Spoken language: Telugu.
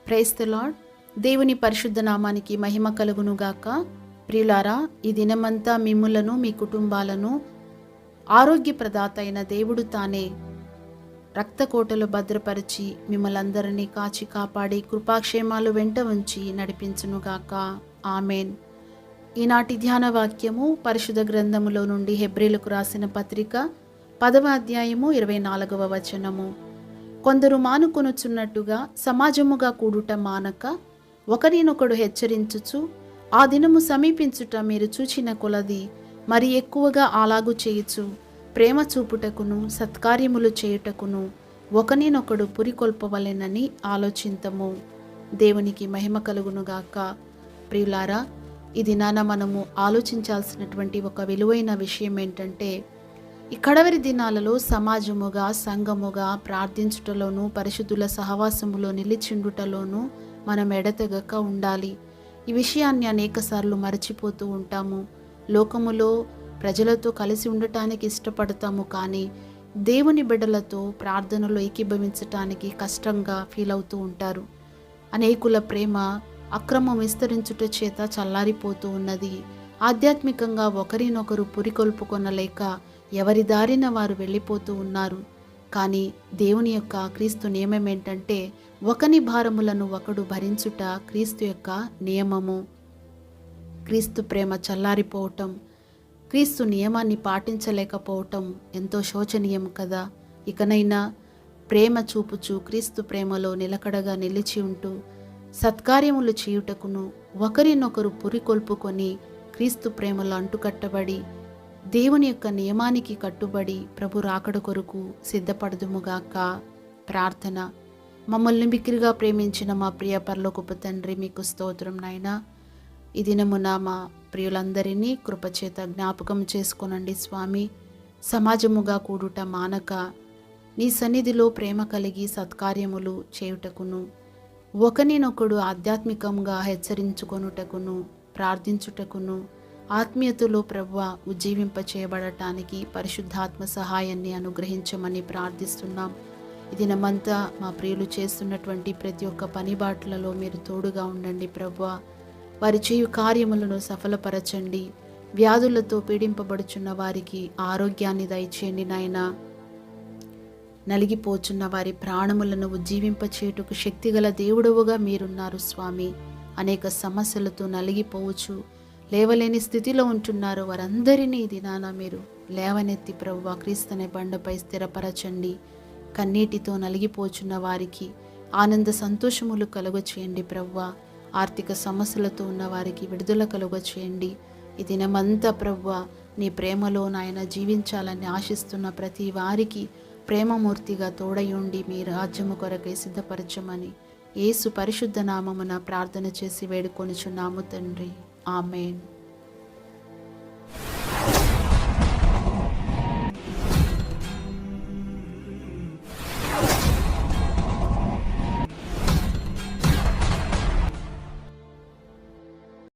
Praise the lord. దేవుని పరిశుద్ధ నామానికి మహిమ కలుగునుగాక. ప్రియులారా, ఈ దినమంతా మిమ్ములను మీ కుటుంబాలను ఆరోగ్య ప్రదాత అయిన దేవుడు తానే రక్తకోటలు భద్రపరిచి మిమ్మల్ందరినీ కాచి కాపాడి కృపాక్షేమాలు వెంట ఉంచి నడిపించునుగాక. ఆమెన్. ఈనాటి ధ్యాన వాక్యము పరిశుద్ధ గ్రంథములో నుండి హెబ్రీలకు రాసిన పత్రిక 10వ అధ్యాయము 24వ వచనము. కొందరు మానుకొనుచున్నట్టుగా సమాజముగా కూడుట మానక ఒకరినొకడు హెచ్చరించుచు ఆ దినము సమీపించుట మీరు చూచిన కొలది మరి ఎక్కువగా అలాగు చేయుచు ప్రేమ చూపుటకును సత్కార్యములు చేయుటకును ఒకరినొకడు పురికొల్పవలెనని ఆలోచింతము. దేవునికి మహిమ కలుగునుగాక. ప్రియులారా, ఈ దినాన మనము ఆలోచించాల్సినటువంటి ఒక విలువైన విషయం ఏంటంటే, ఈ కడవరి దినాలలో సమాజముగా సంఘముగా ప్రార్థించుటలోను పరిశుద్ధుల సహవాసములో నిలిచిండుటలోను మనం ఎడతెగక ఉండాలి. ఈ విషయాన్ని అనేకసార్లు మరచిపోతూ ఉంటాము. లోకములో ప్రజలతో కలిసి ఉండటానికి ఇష్టపడతాము, కానీ దేవుని బిడ్డలతో ప్రార్థనలో ఏకీభవించటానికి కష్టంగా ఫీల్ అవుతూ ఉంటారు. అనేకుల ప్రేమ అక్రమం విస్తరించుట చేత చల్లారిపోతూ ఉన్నది. ఆధ్యాత్మికంగా ఒకరినొకరు పురికొల్పుకొనలేక ఎవరి దారిన వారు వెళ్ళిపోతూ ఉన్నారు. కానీ దేవుని యొక్క క్రీస్తు నియమం ఏంటంటే, ఒకని భారములను ఒకడు భరించుట క్రీస్తు యొక్క నియమము. క్రీస్తు ప్రేమ చల్లారిపోవటం, క్రీస్తు నియమాన్ని పాటించలేకపోవటం ఎంతో శోచనీయం కదా. ఇకనైనా ప్రేమ చూపుచు క్రీస్తు ప్రేమలో నిలకడగా నిలిచి ఉంటూ సత్కార్యములు చేయుటకును ఒకరినొకరు పురికొల్పుకొని క్రీస్తు ప్రేమలో అంటుకట్టబడి దేవుని యొక్క నియమానికి కట్టుబడి ప్రభు రాకడ కొరకు సిద్ధపడదుముగాక. ప్రార్థన. మమ్మల్ని బిక్కిరిగా ప్రేమించిన మా ప్రియ పరలోకపు తండ్రి, మీకు స్తోత్రం నాయనా. ఈ దినమున మా ప్రియులందరినీ కృపచేత జ్ఞాపకం చేసుకొనండి స్వామి. సమాజముగా కూడుట మానక నీ సన్నిధిలో ప్రేమ కలిగి సత్కార్యములు చేయుటకును ఒకరినొకడు ఆధ్యాత్మికంగా హెచ్చరించుకొనుటకును ప్రార్థించుటకును ఆత్మీయతలో ప్రభువ ఉజ్జీవింప చేయబడటానికి పరిశుద్ధాత్మ సహాయాన్ని అనుగ్రహించమని ప్రార్థిస్తున్నాం. ఈ దినమంతా మా ప్రియులు చేస్తున్నటువంటి ప్రతి ఒక్క పనిబాట్లలో మీరు తోడుగా ఉండండి ప్రభువ. వారి చేయు కార్యములను సఫలపరచండి. వ్యాధులతో పీడింపబడుచున్న వారికి ఆరోగ్యాన్ని దయచేయండి నాయనా. నలిగిపోచున్న వారి ప్రాణములను ఉజ్జీవింపచేయుటకు శక్తిగల దేవుడవుగా మీరున్నారు స్వామి. అనేక సమస్యలతో నలిగిపోవచ్చు, లేవలేని స్థితిలో ఉంటున్నారు. వారందరినీ ఈ దినాన మీరు లేవనెత్తి ప్రభువా క్రీస్తునే బండపై స్థిరపరచండి. కన్నీటితో నలిగిపోచున్న వారికి ఆనంద సంతోషములు కలుగచేయండి ప్రభువా. ఆర్థిక సమస్యలతో ఉన్న వారికి విడుదల కలుగచేయండి. ఈ దినమంతా ప్రభువా నీ ప్రేమలో నాయన జీవించాలని ఆశిస్తున్న ప్రతి వారికి ప్రేమమూర్తిగా తోడయుండి మీ రాజ్యము కొరకై సిద్ధపరచమని యేసు పరిశుద్ధ నామమున ప్రార్థన చేసి వేడుకొనుచున్నాము తండ్రి. ఆమేన్.